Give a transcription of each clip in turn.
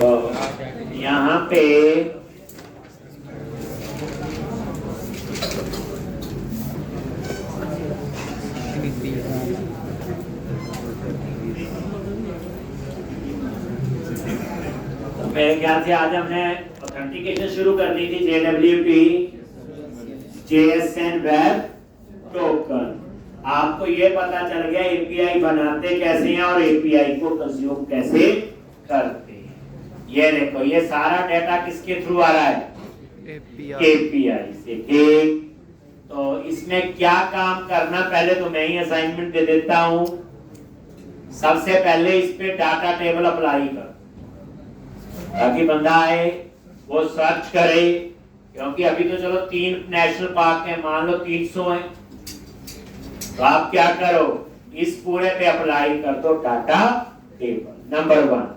तो यहाँ पे तो मेरे ख्याल से आज हमने ऑथेंटिकेशन शुरू कर दी थी JWT JSN वेब टोकन। आपको ये पता चल गया एपीआई बनाते कैसे हैं और एपीआई को कंज्यूम कैसे करते हैं। ये देखो ये सारा डेटा किसके थ्रू आ रहा है? एपीआई से। ठीक, तो इसमें क्या काम करना, पहले तो मैं ही असाइनमेंट दे देता हूं। सबसे पहले इस पे डाटा टेबल अप्लाई कर, ताकि बंदा आए वो सर्च करे, क्योंकि अभी तो चलो 3 नेशनल पार्क है, मान लो 300 है, तो आप क्या करो इस पूरे पे अप्लाई कर दो डाटा टेबल। नंबर 1।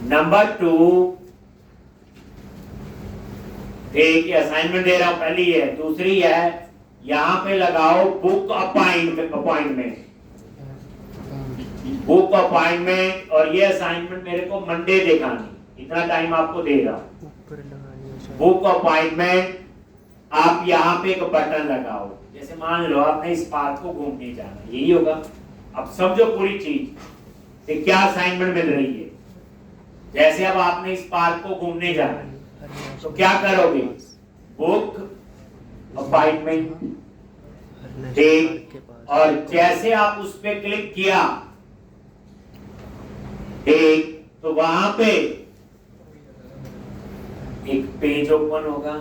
नंबर 2, एक असाइनमेंट दे रहा हूं, पहली है। दूसरी है यहां पे लगाओ बुक अपॉइंटमेंट, बुक अपॉइंटमेंट। और ये असाइनमेंट मेरे को मंडे दिखानी, इतना टाइम आपको दे रहा हूं। बुक अपॉइंटमेंट, आप यहाँ पे एक बटन लगाओ। जैसे मान लो आपने इस पार्क को घूमने जाना, यही होगा। अब समझो पूरी चीज कि क्या असाइनमेंट मिल रही है। जैसे अब आपने इस पार्क को घूमने जाना है, तो क्या करोगे? बुक अपॉइंटमेंट, ठीक। और जैसे आप उस पे क्लिक किया, ठीक, तो वहां पे एक पेज ओपन होगा।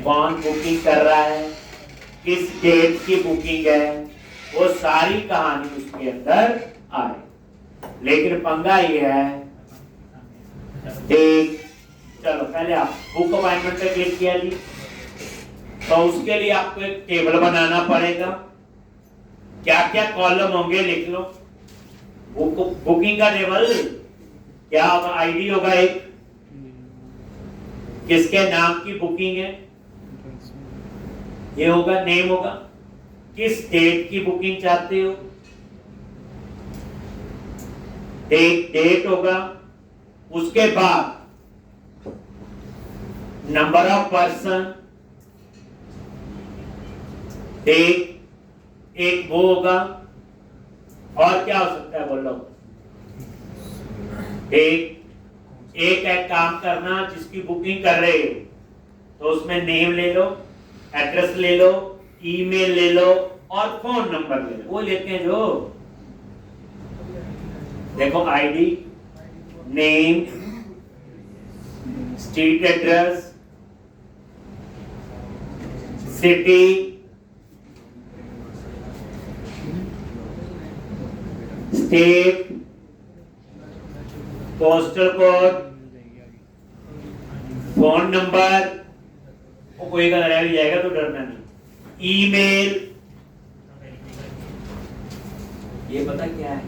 कौन बुकिंग कर रहा है, किस डेट की बुकिंग है, वो सारी कहानी उसके अंदर आए। लेकिन पंगा ये है, ठीक, चलो पहले आप बुक अपॉइंटमेंट पे क्लिक किया जी, तो उसके लिए आपको एक टेबल बनाना पड़ेगा। क्या क्या कॉलम होंगे लिख लो। बुकिंग का टेबल क्या होगा? आईडी होगा एक, किसके नाम की बुकिंग है ये होगा, नेम होगा, किस डेट की बुकिंग चाहते हो, डेट होगा। उसके बाद नंबर ऑफ पर्सन, एक वो होगा। और क्या हो सकता है बोलो? एक काम करना जिसकी बुकिंग कर रहे हो, तो उसमें नेम ले लो, एड्रेस ले लो, ईमेल ले लो और फोन नंबर ले लो। वो लेते हैं जो, देखो ID, name, street address, city, state, postal code, phone number, वो कोई का रह भी जाएगा तो डरना नहीं, ईमेल। ये पता क्या है?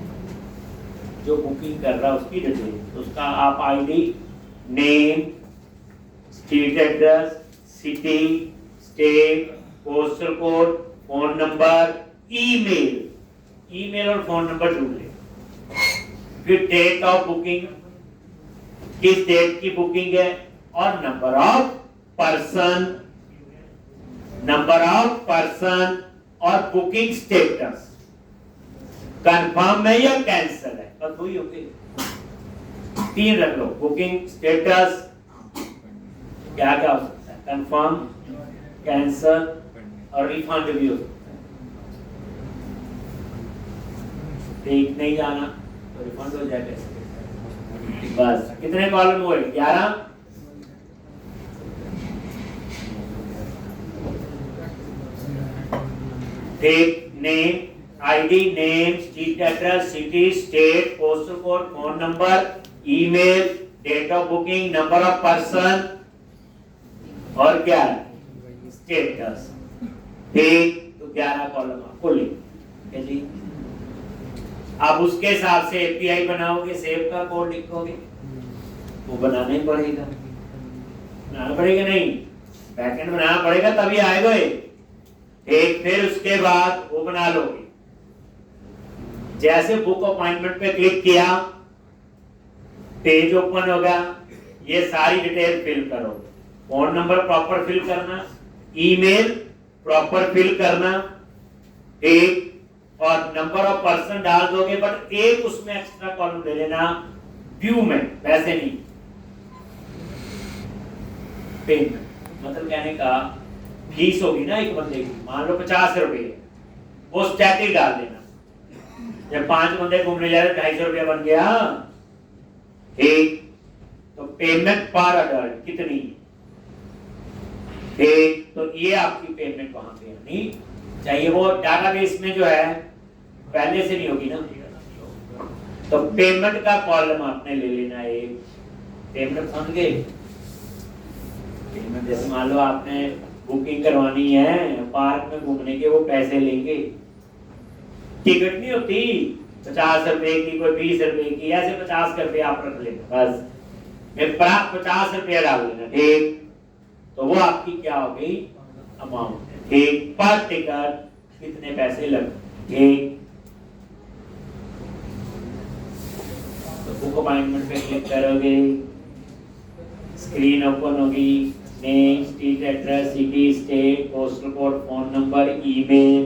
जो बुकिंग कर रहा है उसकी डिटेल, उसका आप ID, name, street address, city, state, postal code, phone number, email और फोन नंबर ढूंढ ले। फिर डेट ऑफ बुकिंग, किस डेट की बुकिंग है, और नंबर ऑफ पर्सन और बुकिंग स्टेटस, कंफर्म है या कैंसिल है, बस वही होगी। 3 रख लो, बुकिंग स्टेटस, क्या क्या हो सकता है, कंफर्म, कैंसिल और रिफंड भी हो सकता है। ठीक नहीं जाना तो रिफंड हो जाएगा। बस कितने कॉलम हुए? 11। ठीक, name, ID, name, street address, city, state, postal code, phone number, email, date of booking, number of person और क्या स्टेटस। ठीक, तो 11 कॉलम आपको लिखना जी। आप उसके हिसाब से एपीआई बनाओगे, सेव का कोड लिखोगे, वो बनाना ही पड़ेगा। बनाना पड़ेगा नहीं, बैकएंड बनाना पड़ेगा तभी आएगा ये। एक फिर उसके बाद वो बना लोगे। जैसे बुक अपॉइंटमेंट पे क्लिक किया, पेज ओपन होगा, ये सारी डिटेल फिल करो, फोन नंबर प्रॉपर फिल करना, ईमेल प्रॉपर फिल करना, एक और नंबर ऑफ पर्सन डाल दोगे, बट एक उसमें एक्स्ट्रा कॉलम दे देना व्यू में, वैसे नहीं पेमेंट। मतलब कहने का फीस होगी ना एक बंदे की, मान लो 50 रुपए, वो स्टैटिक डाल देना। जब 5 बंदे घूमने जा रहे 250 रुपया बन गया, ठीक। तो पेमेंट पर अडल्ट कितनी, ठीक। तो ये आपकी पेमेंट वहां पे आनी चाहिए। वो डाटाबेस में जो है पहले से नहीं होगी ना, तो पेमेंट का कॉलम आपने ले लेना है। पेमेंट समझ गए? पेमेंट जैसे मान लो आपने बुकिंग करवानी है पार्क में घूमने के, वो पैसे लेंगे, टिकट नहीं होती 50 रुपए की, कोई 20 रुपए की, ऐसे 50 रुपए आप रख लेना, बस 50 रुपया डाल देना, ठीक। तो वो आपकी क्या हो गई अमाउंट, ठीक। पर टिकट कितने पैसे लग, ठीक। तो बुक अपॉइंटमेंट पे क्लिक करोगे, स्क्रीन ओपन होगी, name, street address, city, state, postal code, phone number, email,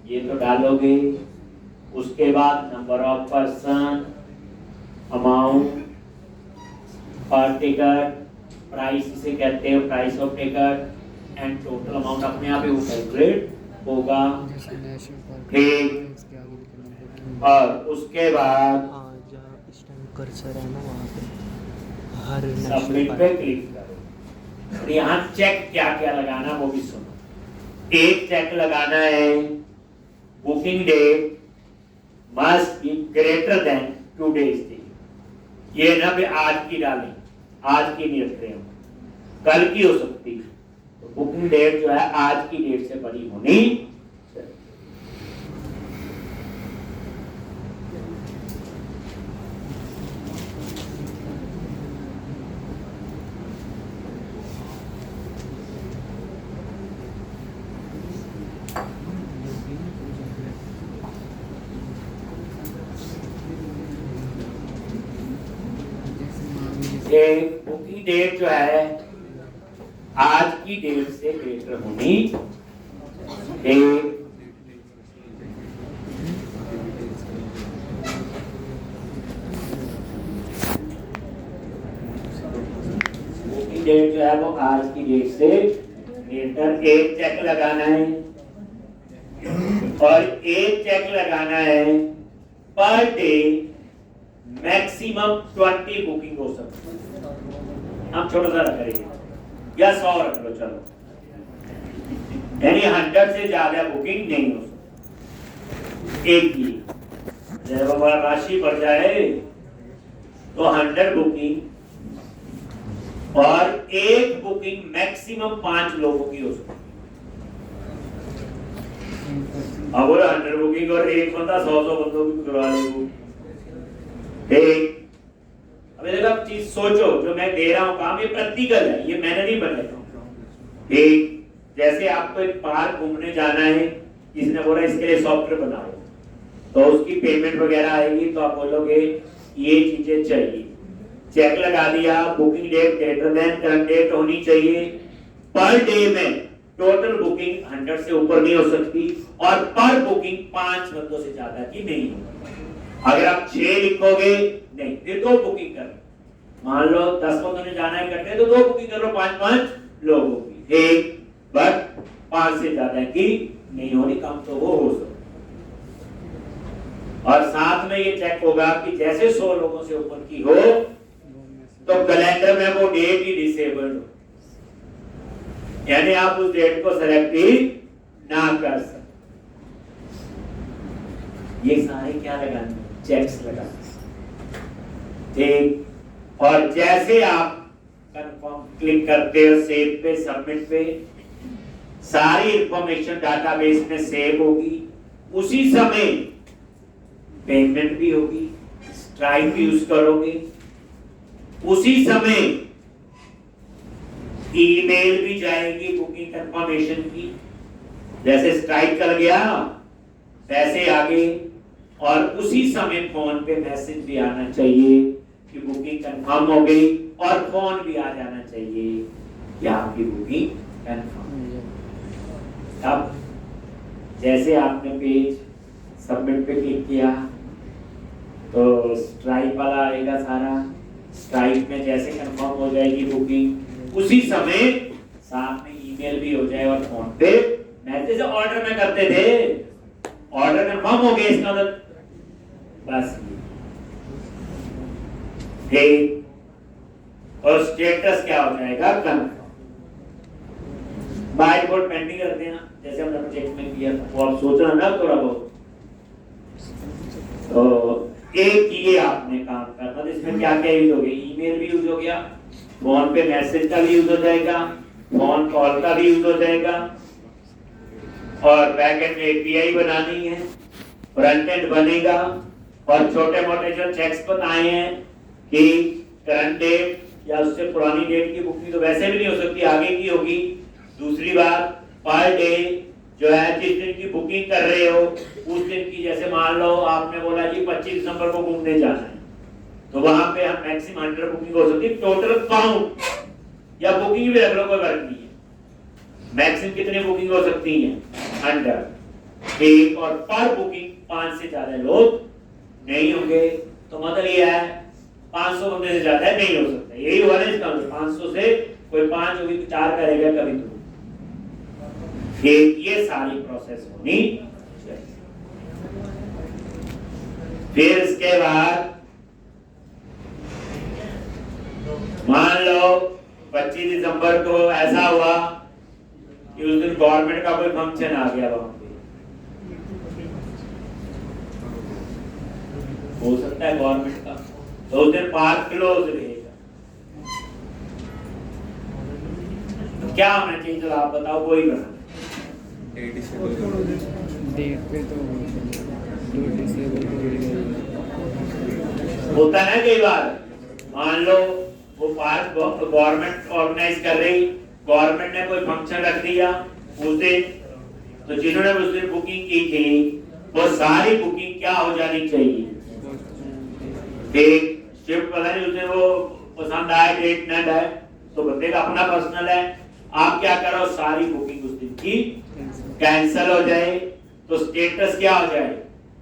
ये तो डालोगे। उसके बाद नंबर ऑफ पर्सन, अमाउंट, पर टिकट, प्राइस इसे कहते हैं, price of ticket, and total amount अपने आप ही वो कैलकुलेट होगा, ठीक। और उसके बाद कर्सर है ना वहाँ पे, हर सबमिट पे क्लिक करो। और यहाँ चेक क्या क्या लगाना वो भी सुनो। एक चेक लगाना है, booking date must be greater than 2 days थी। ये ना भी आज की डालें, आज की नहीं रखते हम, कल की हो सकती, तो बुकिंग डेट जो है आज की डेट से बड़ी होनी। बुकिंग डेट जो है आज की डेट से ग्रेटर होनी चाहिए। बुकिंग डेट जो है वो आज की डेट से ग्रेटर, एक चेक लगाना है। और एक चेक लगाना है पर डे मैक्सिमम 20 बुकिंग हो सकती है। हम छोटा सा रख रहे या 100 रख लो, चलो, यानी 100 से ज्यादा बुकिंग नहीं हो सकती एक की। जब हमारा राशि बढ़ जाए तो 100 बुकिंग, और एक बुकिंग मैक्सिमम 5 लोगों की हो सकती है। अब 100 बुकिंग और एक बंदा 100 बंदों की करवा लेगा, ठीक। अब देखो आप चीज सोचो, जो मैं दे रहा हूं काम ये प्रैक्टिकल है, ये मैंने नहीं बनाया, ठीक। जैसे आपको एक पार्क घूमने जाना है, किसने बोला इसके लिए सॉफ्टवेयर बनाओ, तो उसकी पेमेंट वगैरह आएगी, तो आप बोलोगे ये चीजें चाहिए, चेक लगा दिया, booking date greater than current date होनी चाहिए, पर डे में टोटल बुकिंग 100 से ऊपर नहीं हो सकती, और पर बुकिंग 5 बंदों से ज्यादा की नहीं होगी। अगर आप 6 लिखोगे नहीं, फिर 2 बुकिंग कर, मान लो 10 बंदों ने जाना है करते तो 2 बुकिंग कर लो 5-5 लोगों की, एक, बट 5 से ज्यादा की नहीं होनी, कम तो वो हो सकता। और साथ में ये चेक होगा कि जैसे 100 लोगों से ऊपर की हो तो कैलेंडर में वो डेट ही डिसेबल्ड हो, यानी आप उस डेट को सेलेक्ट ही ना कर सकते। ये सारे क्या लगाने, चेक्स लगाने, ठीक। और जैसे आप कंफर्म क्लिक करते हो, सेव पे, सबमिट पे, सारी इंफॉर्मेशन डाटाबेस में सेव होगी, उसी समय पेमेंट भी होगी, स्ट्राइप यूज करोगे, उसी समय ईमेल भी जाएगी बुकिंग कंफर्मेशन की, जैसे स्ट्राइक कर गया पैसे आ गए, और उसी समय फोन पे मैसेज भी आना चाहिए कि कंफर्म हो गई और फोन भी आ जाना चाहिए कि आपकी बुकिंग कंफर्म। अब जैसे आपने पेज सबमिट पे क्लिक किया तो स्ट्राइक वाला आएगा सारा, स्ट्राइक में जैसे कंफर्म हो जाएगी बुकिंग उसी समय साथ में ईमेल भी हो जाए और फोन पे मैसेज। ऑर्डर में करते थे, ऑर्डर कंफर्म हो गया इसका मतलब बस। ठीक, और स्टेटस क्या हो जाएगा कंफर्म। बाय डिफॉल्ट पेंडिंग कर देना जैसे हमने प्रोजेक्ट में किया था, वो आप सोचना ना थोड़ा बहुत। तो एक ये आपने काम करना, तो इसमें क्या क्या यूज हो गया, ईमेल भी यूज हो गया, फोन पे मैसेज का भी यूज हो जाएगा, फोन कॉल का भी यूज हो जाएगा, और बैकएंड में एपीआई बनानी है, फ्रंट एंड बनेगा, और छोटे मोटे जो चेक्स बताए हैं कि करंट डेट या उससे पुरानी डेट की बुकिंग तो वैसे भी नहीं हो सकती, आगे की होगी। दूसरी बात, पर डे जो है जिस दिन की बुकिंग कर रहे हो उस दिन की, जैसे मान लो आपने बोला जी 25 दिसंबर को घूमने जाना है, तो वहां पे हम मैक्सिमम 100 बुकिंग हो सकती है। टोटल काउंट या बुकिंग भी रख लो, कोई फर्क नहीं है। मैक्सिमम कितनी बुकिंग हो सकती है 100 एक, और पर बुकिंग 5 से ज्यादा लोग नहीं होंगे। तो मतलब ये है 500 बंदे से ज्यादा नहीं हो सकता, यही हुआ ना इसका मतलब। 500 से कोई 5 होगी तो 4 करेगा कभी तो। ये सारी प्रोसेस होनी चाहिए। फिर इसके बाद मान लो 25 दिसंबर को ऐसा हुआ कि उस दिन गवर्नमेंट का कोई फंक्शन आ गया, वहां पे हो सकता है गवर्नमेंट का, तो उस दिन पार्क क्लोज रहेगा। तो क्या होना चाहिए, चलो आप बताओ, कोई बना डेट पे तो होता है ना कई बार। मान लो वो पार्क गवर्नमेंट ऑर्गेनाइज कर रही, गवर्नमेंट ने कोई फंक्शन रख दिया उस दिन, तो जिन्होंने उस दिन बुकिंग की थी वो सारी बुकिंग क्या हो जानी चाहिए, एक शिफ्ट पता नहीं उस दिन वो पसंद आए डेट न आए तो बंदे का अपना पर्सनल है। आप क्या करो, सारी बुकिंग उस दिन की कैंसल हो जाए, तो स्टेटस क्या हो जाए,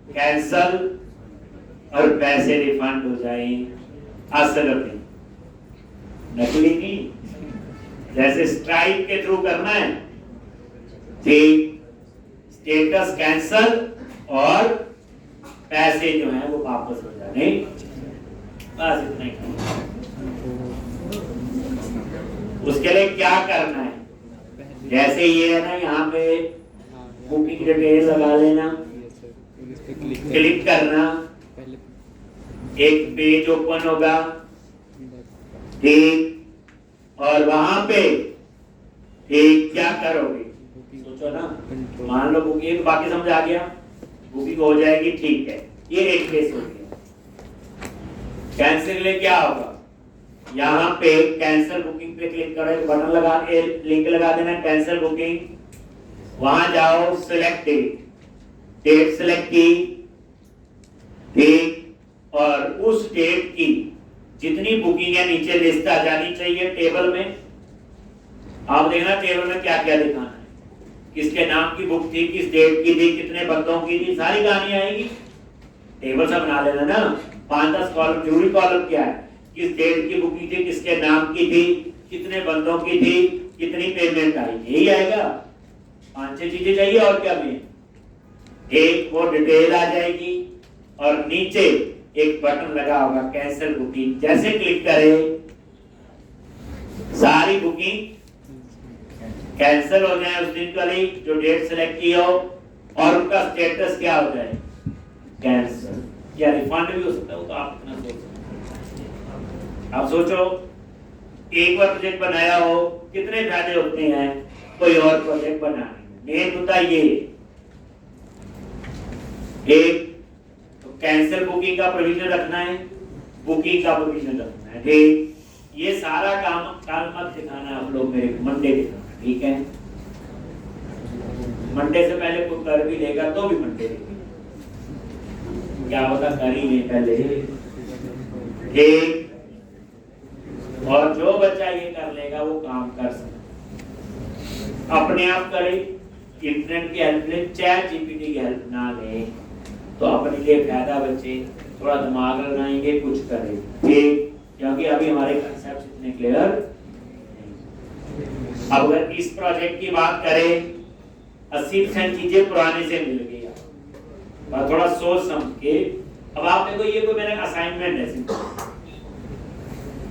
कैंसल, और पैसे रिफंड हो जाए। असल में नकली नहीं, जैसे स्ट्राइक के थ्रू करना है, ठीक, स्टेटस कैंसल और पैसे जो हैं वो वापस हो जाने, बस इतना ही। उसके लिए क्या करना है, जैसे ये है ना, यहाँ पे बुकिंग डिटेल लगा लेना, क्लिक करना, एक पेज ओपन होगा, ठीक, और वहां पे ठीक क्या करोगे, सोचो ना। मान लो बुकिंग, बाकी समझ आ गया, बुकिंग हो जाएगी, ठीक है, ये एक केस हो गया। कैंसिल के लिए क्या होगा, यहाँ पे कैंसिल बुकिंग पे क्लिक करो, बटन लगा के लिंक लगा देना कैंसिल बुकिंग, वहां जाओ, सिलेक्ट डेट सिलेक्ट की, ठीक, और उस डेट की जितनी बुकिंग है नीचे लिस्ट आ जानी चाहिए टेबल में। आप देखना टेबल में क्या क्या दिखाना है, किसके नाम की बुक थी, किस डेट की थी, कितने बंदों की थी, सारी कहानी आएगी। टेबल सा बना लेना ना, 5-10 कॉलम, जरूरी कॉलम क्या है, किस डेट की बुकिंग थी, किसके नाम की थी, कितने बंदों की थी, कितनी पेमेंट आई, यही आएगा। 5-6 चीजें चाहिए और क्या भी, एक वो डिटेल आ जाएगी, और नीचे एक बटन लगा होगा कैंसिल बुकिंग, जैसे क्लिक करें सारी बुकिंग कैंसिल हो जाए उस दिन वाली जो डेट सेलेक्ट की हो, और उनका स्टेटस क्या हो जाए, कैंसिल, या रिफंड भी हो सकता है, वो तो आप इतना सोच सकते हैं। आप सोचो, एक बार प्रोजेक्ट बनाया हो, कितने फायदे होते हैं कोई और प्रोजेक्ट बनाने में। मेन मुद्दा ये, एक तो कैंसिल बुकिंग का प्रोविजन रखना है, बुकिंग का प्रोविजन रखना है, ठीक, ये सारा काम कल मत दिखाना आप लोग, मेरे मंडे दिखाना, ठीक है। मंडे से पहले कोई कर भी लेगा तो भी मंडे देखेगा, क्या होता कर ही नहीं पहले, ठीक। अपने आप करें, इंटरनेट की हेल्प लें, चैट जीपीटी की हेल्प ना लें, तो अपने लिए फायदा बचे, थोड़ा दिमाग लगाएंगे, कुछ करें, ठीक, क्योंकि अभी हमारे कंसेप्ट इतने क्लियर नहीं। अब अगर इस प्रोजेक्ट की बात करें, 80% चीजें पुराने से मिल गई, और थोड़ा सोच समझ के, अब आप देखो ये कोई मेरा असाइनमेंट है,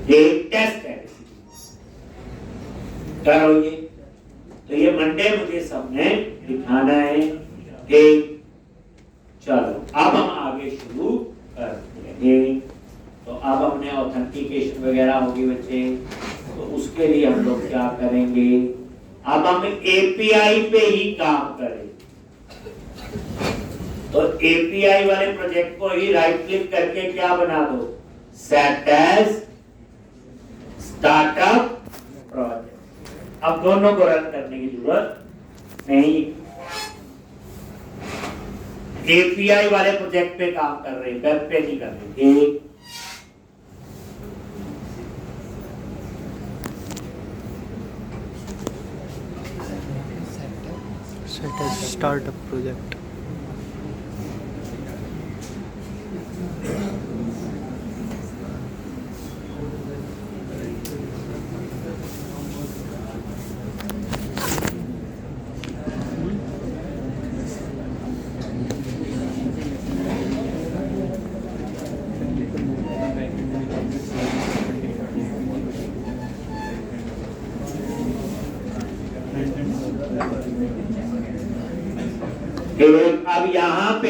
ये टेस्ट है, करो ये, तो ये मंडे मुझे सबने दिखाना है, ठीक, चलो अब हम आगे शुरू करते हैं। तो अब हमने ऑथेंटिकेशन वगैरह होगी बच्चे, तो उसके लिए हम लोग क्या करेंगे, अब हम एपीआई पे ही काम करें। तो एपीआई वाले प्रोजेक्ट को ही राइट क्लिक करके क्या बना दो, सेट एज स्टार्टअप प्रोजेक्ट। अब दोनों को रन करने की जरूरत नहीं, एपीआई वाले प्रोजेक्ट पे काम कर रहे हैं, वेब पे नहीं कर रहे, एक सेट एज स्टार्टअप प्रोजेक्ट। अब यहां पे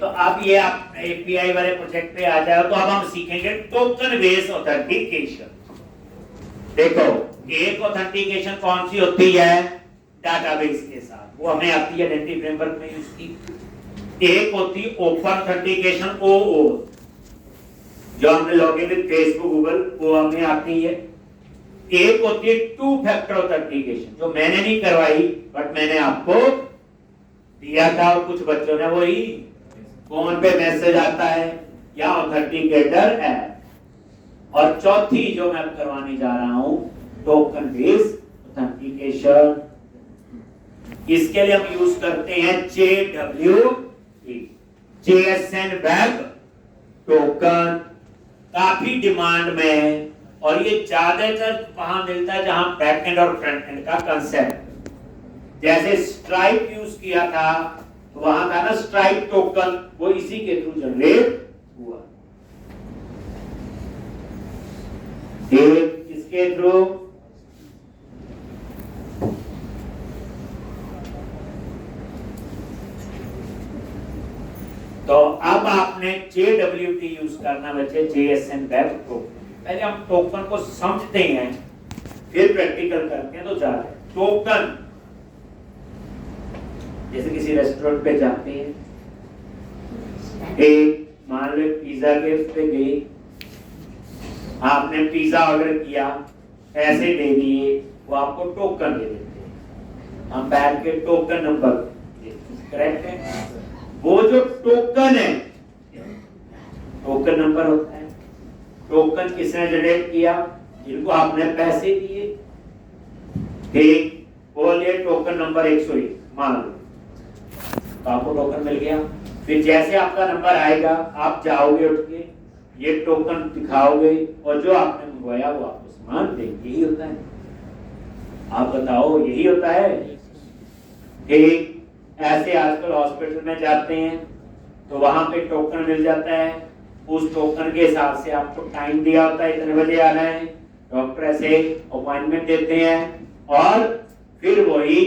तो अब ये आप एपीआई वाले प्रोजेक्ट पे आ जाओ, तो अब हम सीखेंगे टोकन बेस्ड ऑथेंटिकेशन। देखो, एक ऑथेंटिकेशन कौन सी होती है, डाटाबेस के साथ, वो हमें आती है आइडेंटिटी फ्रेमवर्क में यूज की। एक होती ओपन ऑथेंटिकेशन, ओओ, जो हमने लॉगिन विद फेसबुक गूगल, वो हमें आती है। एक होती है टू फैक्टर ऑथेंटिकेशन, जो मैंने नहीं करवाई बट मैंने आपको दिया था, और कुछ बच्चों ने वही फोन पे मैसेज आता है या ऑथेंटिकेटर ऐप। और चौथी जो मैं करवाने जा रहा हूं, टोकन बेस्ड ऑथेंटिकेशन। इसके लिए हम यूज करते हैं JSN वेब टोकन, काफी डिमांड में, और ये ज्यादातर वहां मिलता है जहां बैकएंड और फ्रंट एंड का कंसेप्ट। जैसे स्ट्राइप यूज किया था, तो वहां था ना स्ट्राइप टोकन, वो इसी के थ्रू जनरेट हुआ। इसके थ्रू तो अब आपने JWT यूज करना बच्चे, JSN वेब टोकन। पहले हम टोकन को समझते हैं, फिर प्रैक्टिकल करते हैं। तो जा रहे टोकन, जैसे किसी रेस्टोरेंट पे जाते हैं, एक मान लो पिज्जा के उस पे गए, आपने पिज्जा ऑर्डर किया, पैसे दे दिए, वो आपको टोकन दे देते हैं। हम बैठ के टोकन नंबर, करेक्ट है, वो जो टोकन है, टोकन नंबर होता है। टोकन किसने जनरेट किया, जिनको आपने पैसे दिए, ठीक, बोलिए टोकन नंबर 101 मान लो, तो आपको टोकन मिल गया। फिर जैसे आपका नंबर आएगा, आप जाओगे उठ के, ये टोकन दिखाओगे, और जो आपने मंगवाया वो आपको सामान देंगे। यही होता है, आप बताओ, यही होता है, ठीक। ऐसे आजकल हॉस्पिटल में जाते हैं, तो वहां पे टोकन मिल जाता है, उस टोकन के हिसाब से आपको टाइम दिया होता है, इतने बजे आना है, डॉक्टर ऐसे अपॉइंटमेंट देते हैं, और फिर वही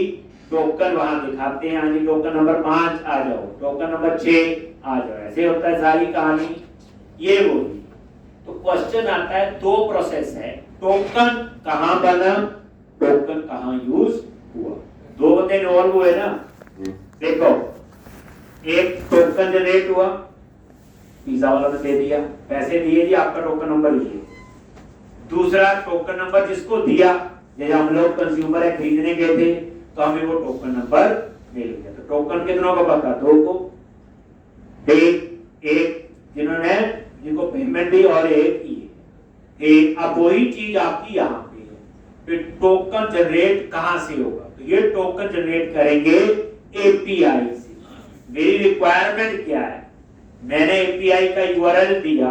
टोकन वहां दिखाते हैं, हाँ जी टोकन नंबर 5 आ जाओ, टोकन नंबर 6 आ जाओ, ऐसे होता है सारी कहानी। ये वही तो क्वेश्चन आता है, दो प्रोसेस है, टोकन कहां बना, टोकन कहां यूज हुआ, दो बंदे इन्वॉल्व हुए ना। देखो, एक टोकन जनरेट हुआ, पिज्जा वाला ने दे दिया, पैसे दिए जी, आपका टोकन नंबर ये। दूसरा टोकन नंबर जिसको दिया, जैसे हम लोग कंज्यूमर है, खरीदने गए थे, तो हमें वो टोकन नंबर मिल गया। तो टोकन कितनों को पता? 2 को। एक जिनको पेमेंट दी और एक ये। अब वही चीज आपकी यहाँ पे है। फिर टोकन जनरेट कहां से होगा? तो ये टोकन जनरेट करेंगे एपीआई से। मेरी रिक्वायरमेंट क्या है? मैंने एपीआई का यूआरएल दिया,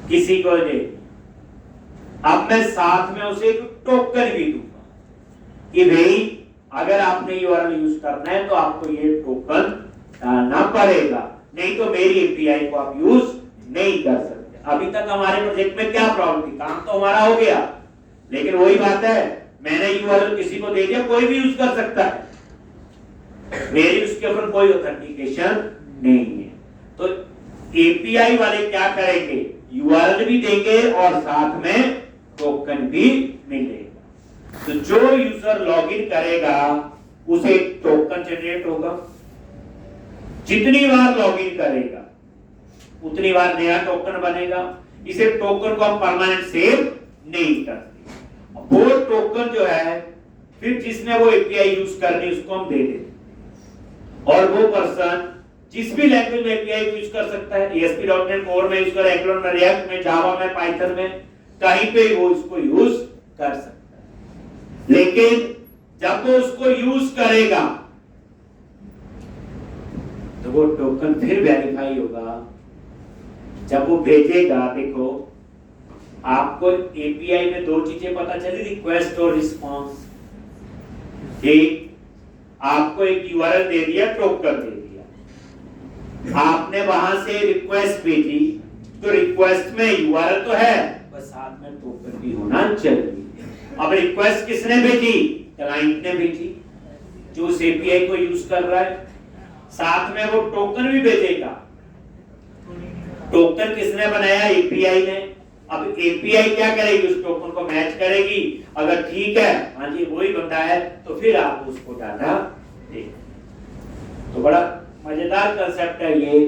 किसी को दे, अब मैं साथ में उसे एक टोकन भी दूंगा कि भाई अगर आपने यूआरएल यूज करना है तो आपको ये टोकन डालना पड़ेगा, नहीं तो मेरी एपीआई को आप यूज नहीं कर सकते। अभी तक हमारे प्रोजेक्ट में क्या प्रॉब्लम थी? काम तो हमारा हो गया, लेकिन वही बात है, मैंने यूआरएल किसी को दे दिया, कोई भी यूज कर सकता है, मेरी उसके ऊपर कोई ऑथेंटिकेशन नहीं है। तो एपीआई वाले क्या करेंगे? यूआरएल भी देंगे और साथ में टोकन भी मिलेगा। तो जो यूजर लॉगिन करेगा उसे टोकन जनरेट होगा। जितनी बार लॉगिन करेगा उतनी बार नया टोकन बनेगा। इसे टोकन को हम परमानेंट सेव नहीं करते। वो टोकन जो है फिर जिसने वो एपीआई यूज करनी उसको हम दे देते, और वो पर्सन जिस भी लैंग्वेज में एपीआई यूज कर सकता है। ASP.NET कोर में यूज कर, एंगुलर में, रिएक्ट में, जावा में, पाइथन में, कहीं पे वो इसको यूज कर सकता है। लेकिन जब वो उसको यूज करेगा तो वो टोकन फिर वेरीफाई होगा। जब वो भेजेगा, देखो आपको एपीआई में 2 चीजें पता चली, रिक्वेस्ट और रिस्पांस। एक, आपको एक यूआरएल दे दिया, टोकन दे दिया, आपने वहां से रिक्वेस्ट भेजी, तो रिक्वेस्ट में यूआरएल तो है, बस साथ में टोकन भी होना चाहिए। अब रिक्वेस्ट किसने भेजी? क्लाइंट ने भेजी, जो उस एपीआई को यूज कर रहा है। साथ में वो टोकन भी भेजेगा। टोकन किसने बनाया? एपीआई ने। अब एपीआई क्या करेगी? उस टोकन को मैच करेगी, अगर ठीक है, हाँ जी वही बंदा है, तो फिर आप उसको डाटा देंगे। तो बड़ा मजेदार कंसेप्ट है ये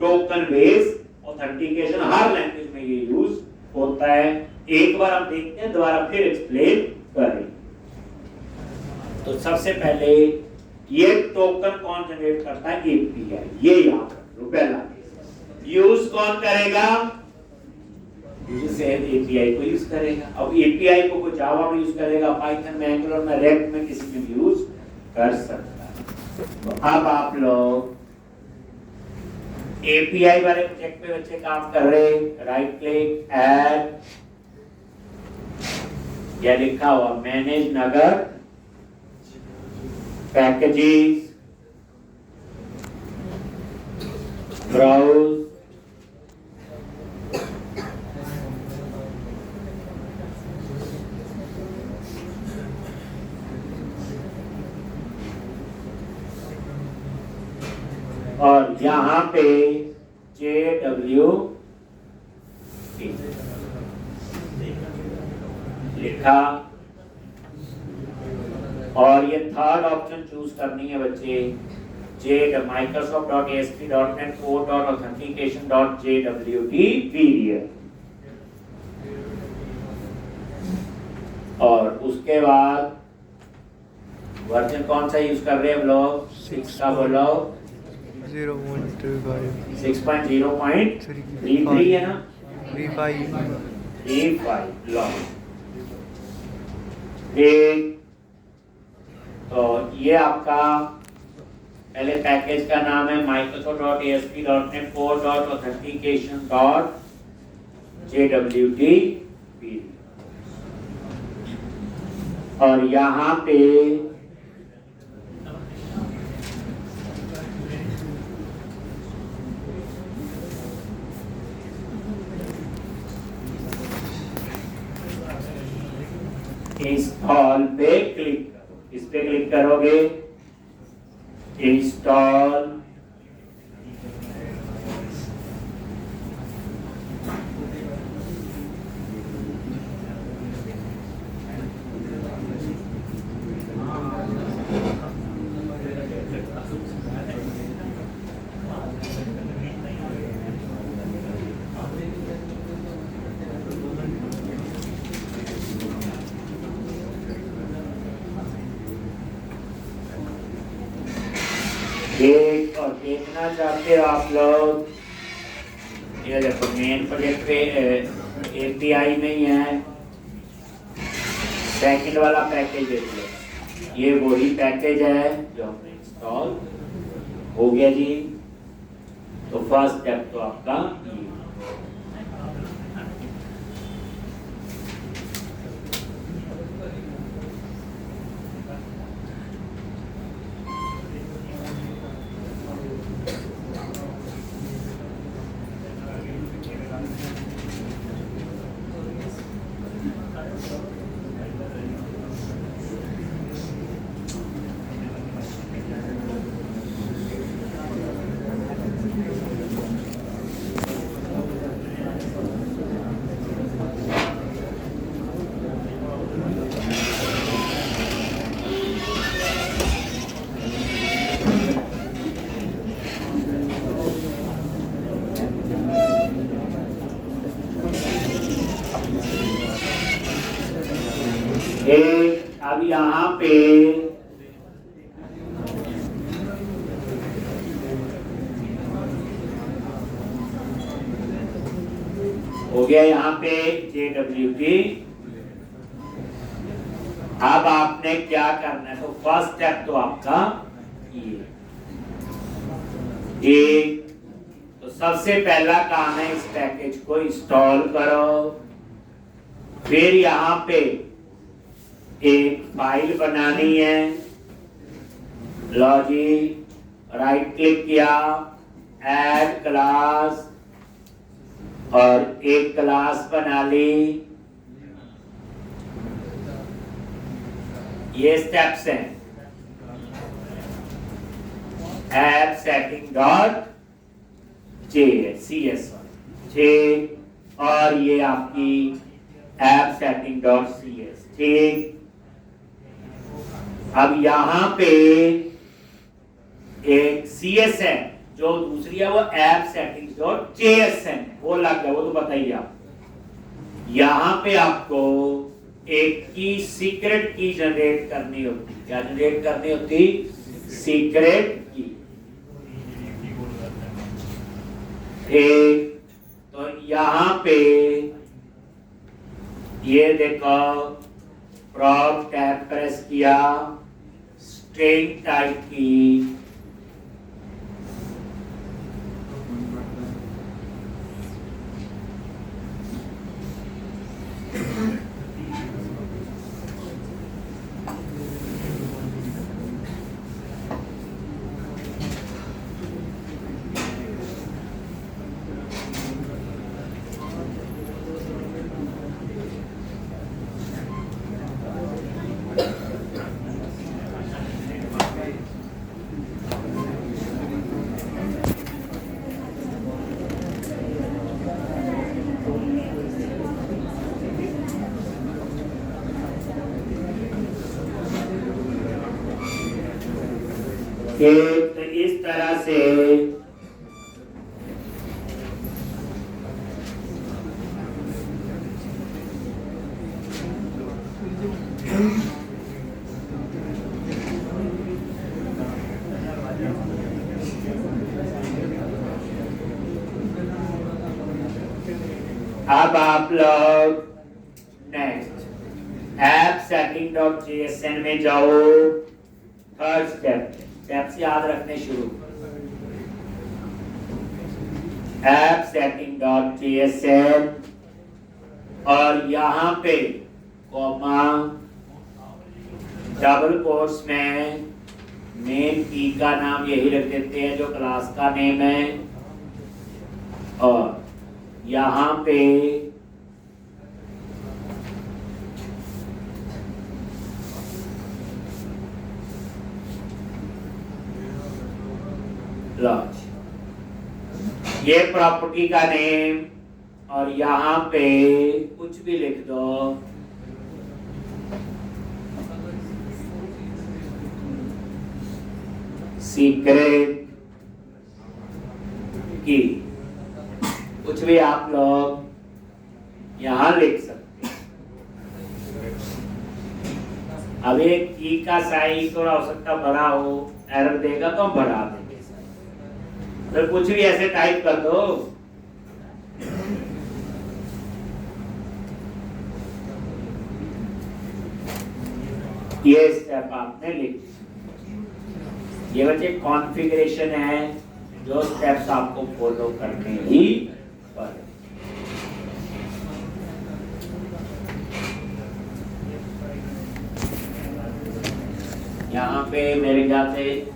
टोकन बेस्ड ऑथेंटिकेशन। हर लैंग्वेज में ये यूज होता है। एक बार हम देखते हैं, दोबारा फिर एक्सप्लेन करेंगे। तो सबसे पहले ये टोकन कौन जनरेट करता है? एपीआई। ये याद रख लो पहला। यूज कौन करेगा? एपीआई को यूज करेगा। अब एपीआई को कोई जावा में यूज करेगा, पाइथन में, एंगुलर में, रिएक्ट में, किसी में भी यूज कर सकता है। तो अब आप लोग एपीआई वाले प्रोजेक्ट पे बच्चे काम कर रहे हैं, राइट क्लिक, ऐड, या लिखा हुआ मैनेज नगर पैकेजेस, ब्राउज, और यहां पे JWT लिखा, और ये थर्ड ऑप्शन चूज करनी है बच्चे, Microsoft.ASP.NET Core.Authentication.jwt period। और उसके बाद वर्जन कौन सा यूज कर रहे हैं हम लोग? 6 का बोलो। 6.0.33 है ना? 35 लॉ। तो ये आपका पहले पैकेज का नाम है Microsoft.ASP.NET Core.Authentication.jwt, और यहाँ पे इंस्टॉल पे क्लिक करो। इस पे क्लिक करोगे, इंस्टॉल, एक और देखना चाहते हो आप लोग, ये देखो मेन प्रोजेक्ट पे एपीआई नहीं है, सेकंड वाला पैकेज देख लो, ये वही पैकेज है जो हमने इंस्टॉल हो गया जी। तो फर्स्ट स्टेप तो आपका एक। अब यहाँ पे हो गया, यहाँ पे JWT। अब आपने क्या करना है, तो फर्स्ट स्टेप तो आपका ये। तो सबसे पहला काम है इस पैकेज को इंस्टॉल करो। फिर यहाँ पे एक फाइल बनानी है, लो जी, राइट क्लिक किया, ऐड क्लास, और एक क्लास बना ली। ये स्टेप्स हैं, ऐप सेटिंग डॉट CSS, और ये आपकी ऐप सेटिंग डॉट CS, ठीक। अब यहाँ पे एक CS है, जो दूसरी है वो ऐप सेटिंग्स डॉट JSN, वो लग गया, वो तो बताइए आप। यहाँ पे आपको एक की सीक्रेट की जनरेट करनी होती, क्या जनरेट करनी होती, सीक्रेट की। ठीक, तो यहाँ पे ये देखो, प्रॉम्प्ट टैब प्रेस किया, स्ट्रिंग टाइप की, तो इस तरह से अब आप लोग next app setting dot JSN में जाओ। थर्ड स्टेप्स याद रखने शुरू, ऐप सेटिंग डॉट JSN, और यहाँ पे कॉमा डबल कोट्स में मेन की का नाम यही रख देते हैं जो क्लास का नेम है, और यहाँ पे लॉज, ये प्रॉपर्टी का नेम, और यहाँ पे कुछ भी लिख दो, सीक्रेट की, कुछ भी आप लोग यहाँ लिख सकते हैं। अब एक की का साइज थोड़ा हो सकता बड़ा हो, एरर देगा तो हम बढ़ा देंगे। तो कुछ भी ऐसे टाइप कर दो। ये स्टेप आपने लिख, ये बच्चे कॉन्फ़िगरेशन है, जो स्टेप्स आपको फॉलो करने ही पड़े। यहाँ पे मेरे ख्याल से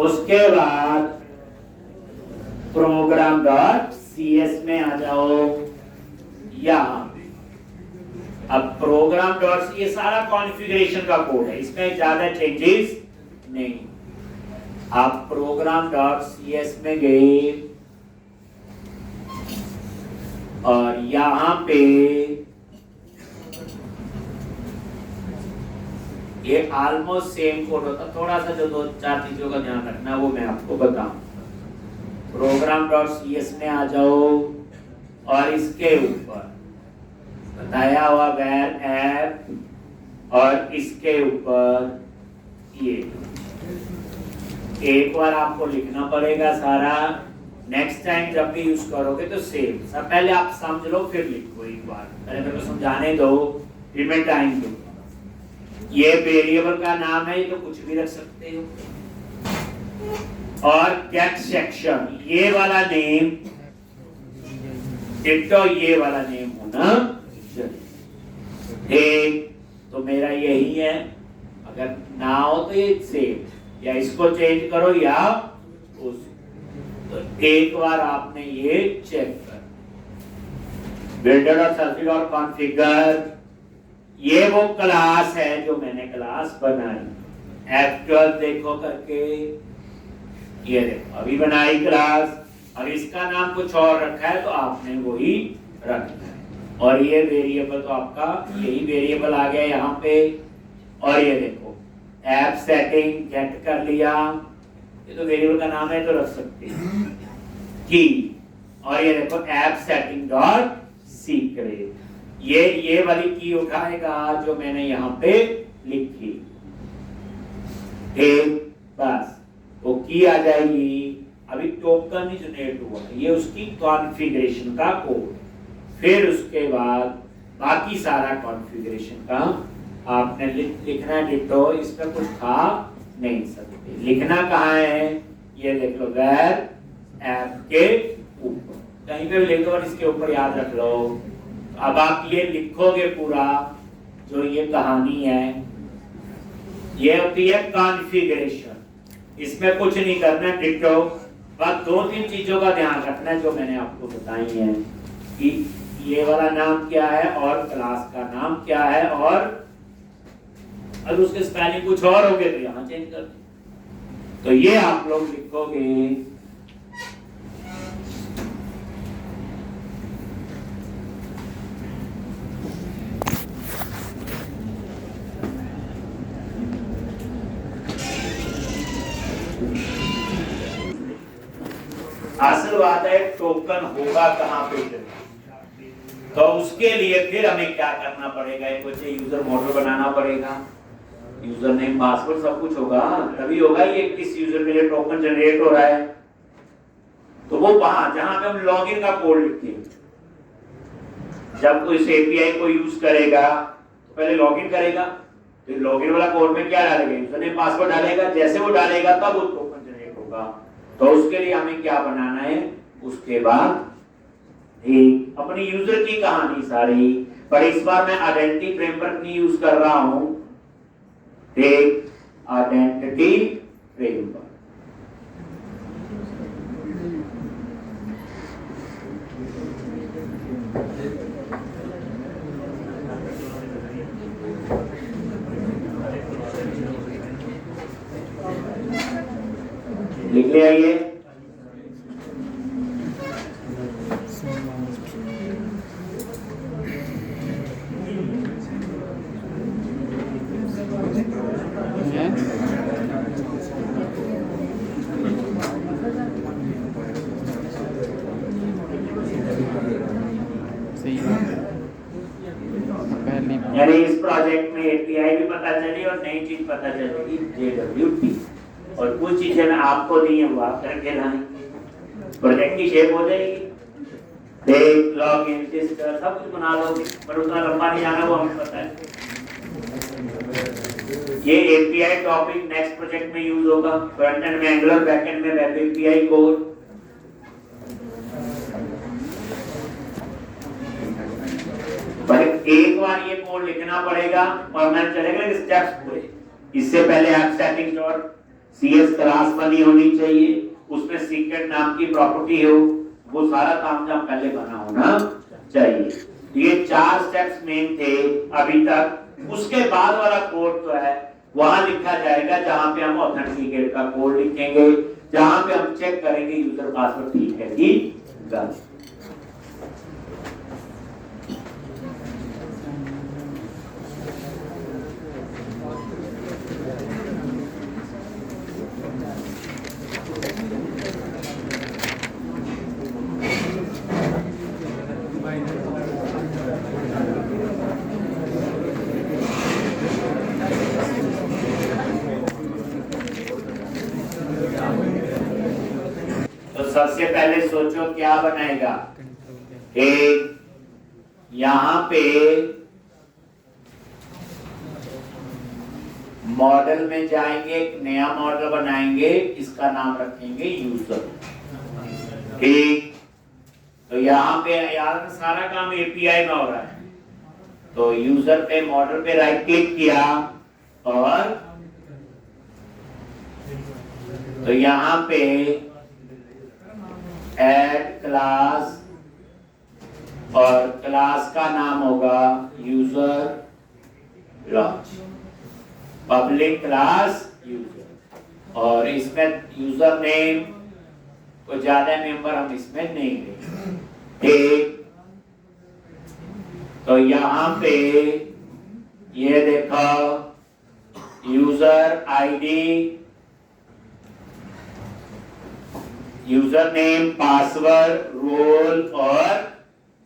उसके बाद प्रोग्राम डॉट CS में आ जाओ। यहाँ अब प्रोग्राम डॉट, ये सारा कॉन्फ़िगरेशन का कोड है, इसमें ज्यादा चेंजेस नहीं। आप प्रोग्राम डॉट CS में गए और यहाँ पे ये ऑलमोस्ट सेम कोड होता, थोड़ा सा जो 2-4 चीजों का ध्यान रखना वो मैं आपको बताऊं। प्रोग्राम डॉट CS में आ जाओ और इसके ऊपर बताया हुआ वेर ऐप और इसके ऊपर ये एक बार आपको लिखना पड़ेगा सारा। नेक्स्ट टाइम जब भी यूज करोगे तो सेम, सब पहले आप समझ लो फिर लिखो। एक बार पहले मेरे को समझाने दो, फिर मैं टाइम दूंगा। ये वेरिएबल का नाम है, ये तो कुछ भी रख सकते हो। और गेट सेक्शन, ये वाला नेम डिट्टो ये वाला नेम होना चाहिए। तो मेरा यही है, अगर ना हो तो ये सेव या इसको चेंज करो या उस, तो एक बार आपने ये चेक कर बिल्डर और सर्किट और कॉन्फ़िगर, ये वो क्लास है जो मैंने क्लास बनाई। F12 देखो करके, ये देखो अभी बनाई क्लास। अब इसका नाम कुछ और रखा है तो आपने वही रखना है। और ये वेरिएबल तो आपका यही वेरिएबल आ गया यहाँ पे। और ये देखो ऐप सेटिंग गेट कर लिया, ये तो वेरिएबल का नाम है तो रख सकते हैं की। और ये देखो ऐप सेटिंग डॉट सीक्रेट, ये वाली की उठाएगा जो मैंने यहाँ पे लिखी। बस वो की आ जाएगी। अभी टोकन ही जनरेट हुआ, ये उसकी कॉन्फ़िगरेशन का कोड। फिर उसके बाद बाकी सारा कॉन्फ़िगरेशन का आपने लिखना है डिट्टो। इसमें कुछ था नहीं सकते, लिखना कहाँ है ये देख लो, वेर ऐप के ऊपर कहीं पे भी लिख दो और इसके ऊपर याद रख लो। अब आप ये लिखोगे पूरा, जो ये कहानी है ये होती है कॉन्फ़िगरेशन। इसमें कुछ नहीं करना डिट्टो, बस 2-3 चीजों का ध्यान रखना है जो मैंने आपको बताई है कि ये वाला नाम क्या है और क्लास का नाम क्या है। और अगर उसके स्पेलिंग कुछ और हो गए तो यहाँ चेंज कर दो। तो ये आप लोग लिखोगे असल बात है टोकन होगा कहाँ पे, तो उसके लिए फिर हमें क्या करना पड़ेगा, एक बच्चे यूजर मॉडल बनाना पड़ेगा। यूजर नेम पासवर्ड सब कुछ होगा, तभी होगा ये किस यूजर के लिए टोकन जनरेट हो रहा है। तो वो वहां जहां पे हम लॉगिन का कोड लिखते हैं, जब कोई इस एपीआई को यूज करेगा तो पहले लॉगिन करेगा, तो लॉगिन वाला कोड में क्या डालेगा, यूजर नेम पासवर्ड डालेगा। जैसे वो डालेगा तब वो टोकन जनरेट होगा। तो उसके लिए हमें क्या बनाना है, उसके बाद एक अपनी यूजर की कहानी सारी, पर इस बार मैं आइडेंटिटी फ्रेमवर्क नहीं यूज कर रहा हूं, एक आइडेंटिटी फ्रेमवर्क। लिख ले आइए। यानी इस प्रोजेक्ट में एपीआई भी पता चली और नई चीज पता चलेगी JWT, और कुछ चीजें मैं आपको दी है वो आप करके लाएंगे, प्रोजेक्ट की शेप हो जाएगी, देख लॉग इन सब कुछ बना लोगे, पर उतना लंबा नहीं जाना, वो हमें पता है। ये एपीआई टॉपिक नेक्स्ट प्रोजेक्ट में यूज होगा, फ्रंट एंड में एंगुलर, बैक एंड में वेब एपीआई कोड। पर एक बार ये कोड लिखना पड़ेगा और मैं चलेगा स्टेप्स पूरे। इससे पहले app settings dot CS class बनी होनी चाहिए, उसमें सीक्रेट नाम की प्रॉपर्टी हो, वो सारा काम जब पहले बना होना चाहिए। ये 4 स्टेप्स मेन थे अभी तक। उसके बाद वाला कोड तो है वहां लिखा जाएगा जहां पे हम ऑथेंटिकेट का कोड लिखेंगे, जहां पे हम चेक करेंगे यूजर पासवर्ड ठीक है कि गलत। सबसे पहले सोचो क्या बनाएगा। एक यहां पे मॉडल में जाएंगे, एक नया मॉडल बनाएंगे, इसका नाम रखेंगे यूजर। ठीक, तो यहाँ पे यार सारा काम एपीआई में हो रहा है, तो यूजर पे मॉडल पे राइट क्लिक किया और तो यहाँ पे ऐड क्लास और क्लास का नाम होगा user launch, public class user, और इसमें यूजर नेम को ज्यादा मेंबर हम इसमें नहीं लेंगे। ठीक, तो यहाँ पे ये देखो user ID, user name, password, role और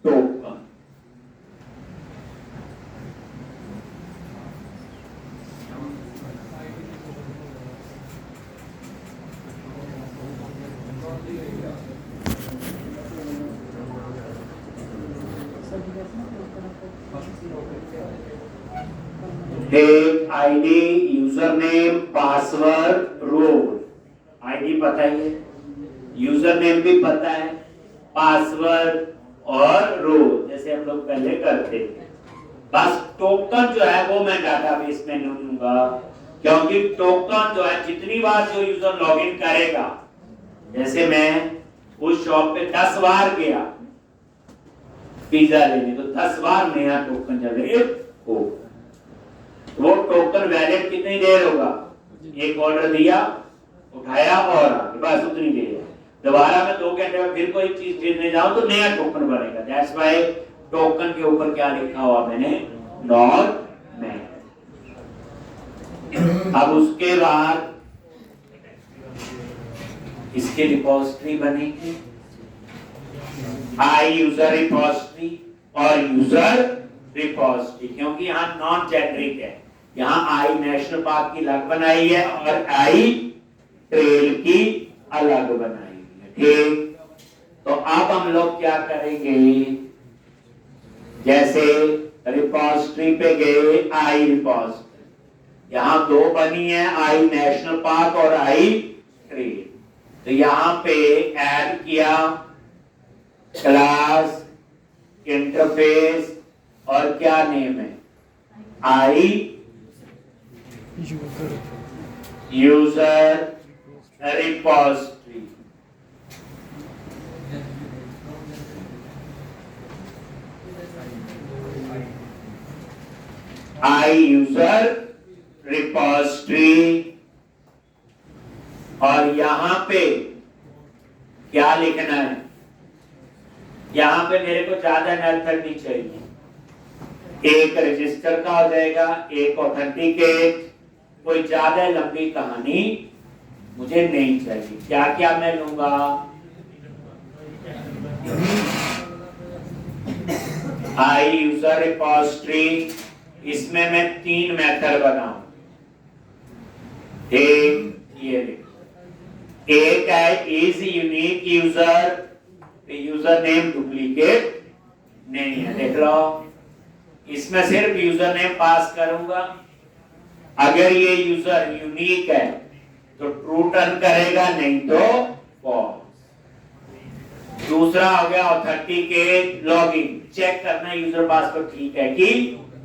टोकन। एक ID, user name, password, role. ID पता ही है, यूजर नेम भी पता है, पासवर्ड और रोल जैसे हम लोग पहले करते थे। बस टोकन जो है वो मैं डाटाबेस में नहीं लूंगा, क्योंकि टोकन जो है जितनी बार जो यूजर लॉगिन करेगा, जैसे मैं उस शॉप पे 10 बार गया पिज्जा लेने, तो 10 बार नया टोकन जनरेट हो। वो टोकन वैलिड कितनी देर होगा, एक ऑर्डर दिया, उठाया और बस उतनी देर। दोबारा मैं 2 घंटे में फिर कोई चीज खरीदने जाऊं तो नया टोकन बनेगा। दैट्स व्हाई टोकन के ऊपर क्या लिखा हुआ मैंने, नॉट मैन। अब उसके बाद इसके रिपोजिटरी बनेगी, आई यूजर रिपोजिटरी और यूजर रिपोजिटरी, क्योंकि यहाँ नॉन जेनरिक है। यहाँ आई नेशनल पार्क की अलग बनाई है और आई ट्रेल की अलग बनाई है। ठीक, तो अब हम लोग क्या करेंगे, जैसे रिपोजिटरी पे गए, आई रिपोजिटरी, यहाँ 2 बनी है, आई नेशनल पार्क और आई ट्रेल। तो यहाँ पे ऐड किया क्लास, इंटरफेस और क्या नेम है, आई यूजर रिपोजिटरी। आई यूजर रिपोजिटरी। और यहां पे क्या लिखना है, यहां पे मेरे को ज्यादा मेथड नहीं चाहिए, एक रजिस्टर का हो जाएगा, एक ऑथेंटिकेट, कोई ज्यादा लंबी कहानी मुझे नहीं चाहिए। क्या क्या मैं लूंगा, आई यूजर रिपोजिटरी, इसमें मैं 3 मेथड बनाऊं। एक है is unique user, user name duplicate नहीं है, देख लो, इसमें सिर्फ यूजर नेम पास करूंगा। अगर ये यूजर यूनिक है तो ट्रू टर्न करेगा, नहीं तो फॉल्स। दूसरा हो गया ऑथेंटिकेट, लॉगिन, चेक करना यूजर पासवर्ड ठीक है कि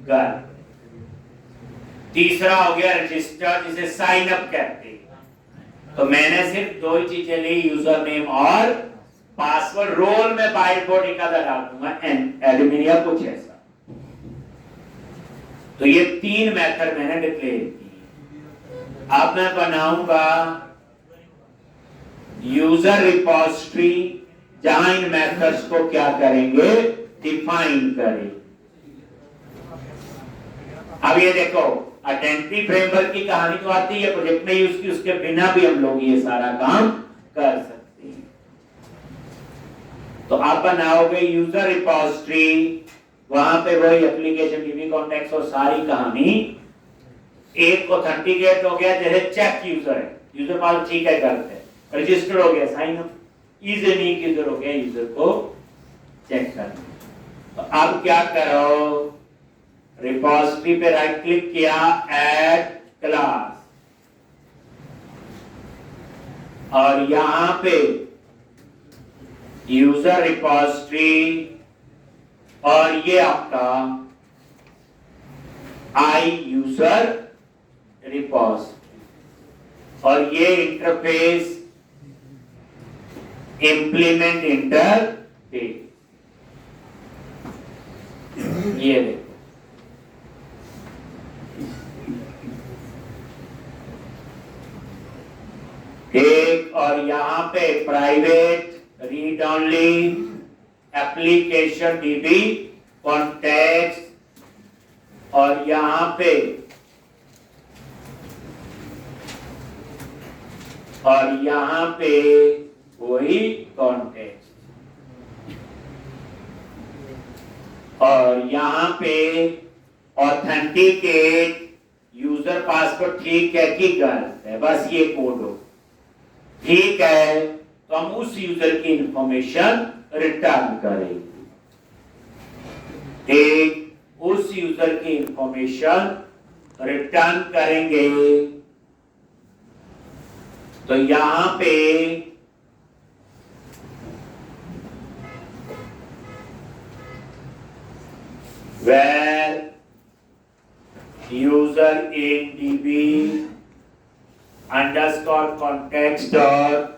गलत। तीसरा हो गया रजिस्टर, जिसे साइन अप कहते हैं। तो मैंने सिर्फ 2 ही चीजें ली, यूजर नेम और पासवर्ड। रोल में बाय डिफॉल्ट एक आधा डाल दूंगा, एडमिन या कुछ ऐसा। तो ये 3 मेथड मैंने डिक्लेयर किए। अब मैं बनाऊंगा यूजर रिपोजिटरी, जहां इन मेथड्स को क्या करेंगे, डिफाइन करें। अब ये देखो, आइडेंटिटी फ्रेमवर्क की कहानी तो आती है, प्रोजेक्ट में यूज की, उसके बिना भी हम लोग ये सारा काम कर सकते हैं। तो आप बनाओगे यूजर रिपोजिटरी, वहां पे वही एप्लीकेशन डीबी कॉन्टेक्स्ट और सारी कहानी। एक ऑथेंटिकेट हो गया, जैसे चेक यूजर है, यूजर पास ठीक है करते हैं। रजिस्टर हो गया, sign up, is unique user हो गया, यूजर को चेक करना। तो अब क्या करो, रिपोजिटरी पे राइट क्लिक किया, ऐड क्लास, और यहां पे यूजर रिपोजिटरी, और ये आपका आई यूजर रिपोजिटरी, और ये इंटरफेस इंप्लीमेंट इंटरफेस। ये देखो, एक, और यहां पे private read only application dB context, और यहां पे वही कॉन्टेक्स्ट, और यहां पे ऑथेंटिकेट, यूजर पासवर्ड ठीक है कि गलत है, बस ये कोड हो। ठीक है, तो हम उस यूजर की इंफॉर्मेशन रिटर्न करेंगे। ठीक, उस यूजर की इंफॉर्मेशन रिटर्न करेंगे। तो यहां पे where user in db underscore context dot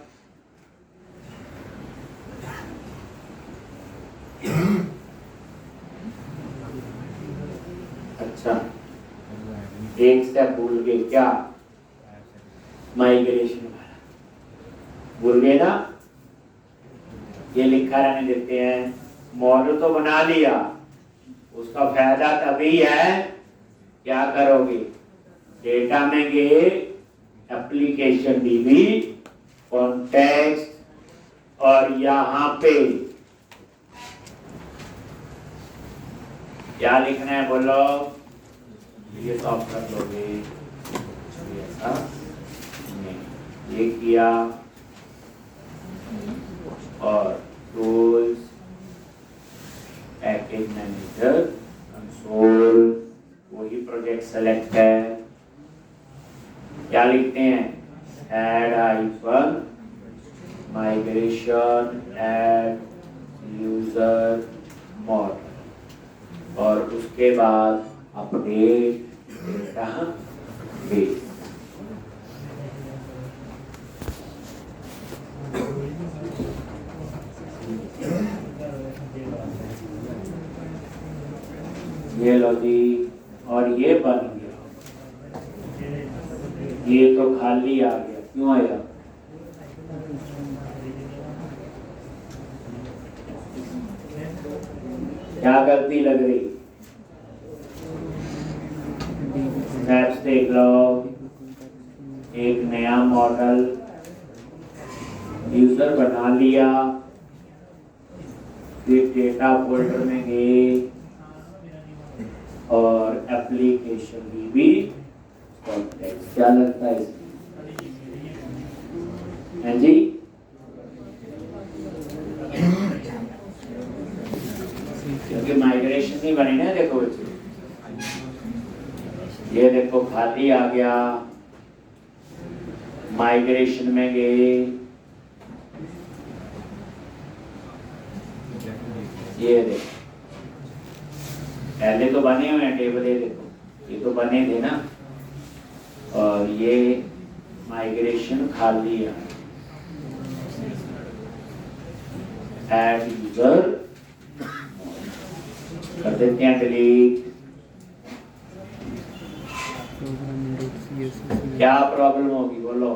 अच्छा, एक स्टेप भूल गए क्या, माइग्रेशन भूल गए ना, ये लिखा रहने देते हैं। मॉडल तो बना लिया, उसका फायदा तभी है, क्या करोगे, डेटा में गए, एप्लीकेशन डीबी कॉन्टेक्स्ट, और यहां पे क्या लिखना है बोलो, ये तो आप कर लोगे, ऐसा नहीं, ये किया, और टूल्स, पैकेज मैनेजर, कंसोल, वही प्रोजेक्ट सेलेक्ट है। क्या लिखते हैं, add icon migration at user model और उसके बाद अपडेट डेटा बेस। ये लो जी, और ये बन गया, ये तो खाली आ गया। क्यों आया? क्या गलती लग रही? स्टेप्स देख लो। एक नया मॉडल यूजर बना लिया, फिर डेटा फोल्डर में गए और एप्लीकेशन भी कॉन्टेक्स्ट। क्या लगता है इसमें? है जी? क्योंकि माइग्रेशन नहीं बनी ना। देखो बच्चे, ये देखो खाली आ गया, माइग्रेशन में गए, ये देखो पहले तो बने हुए हैं टेबल, ये देखो ये तो बने थे ना, और ये माइग्रेशन खाली है। ऐड यूजर कर देते हैं डिलीट। क्या प्रॉब्लम होगी बोलो?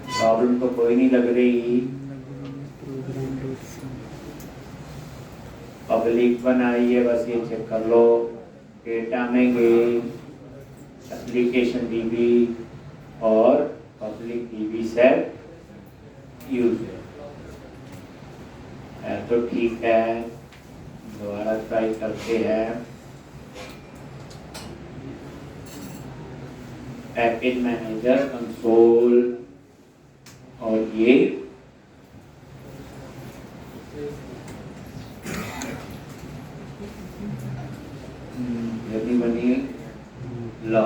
प्रॉब्लम तो कोई नहीं लग रही। पब्लिक बनाई है, बस ये चेक कर लो। डेटा में गए, एप्लीकेशन डीबी और पब्लिक डीबी सेट यूजर है तो ठीक है। दोबारा ट्राई करते हैं। पैकेज मैनेजर कंसोल और ये यदि बनी लो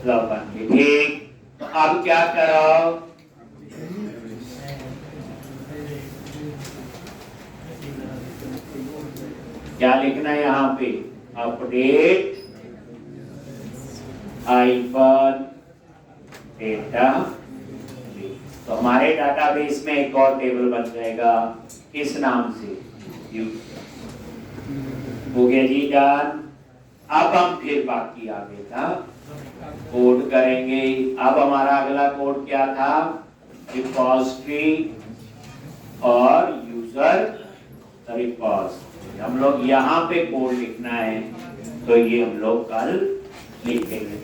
बन गई। ठीक, तो अब क्या करो? क्या लिखना है यहाँ पे? Update icon data. तो हमारे डाटाबेस में एक और टेबल बन जाएगा, किस नाम से? हो गया जी डन। अब हम फिर बाकी आगे का कोड करेंगे। अब हमारा अगला कोड क्या था? रिपॉजिटरी और यूजर रिपॉजिटरी। हम लोग यहाँ पे कोड लिखना है, तो ये हम लोग कल लिखेंगे।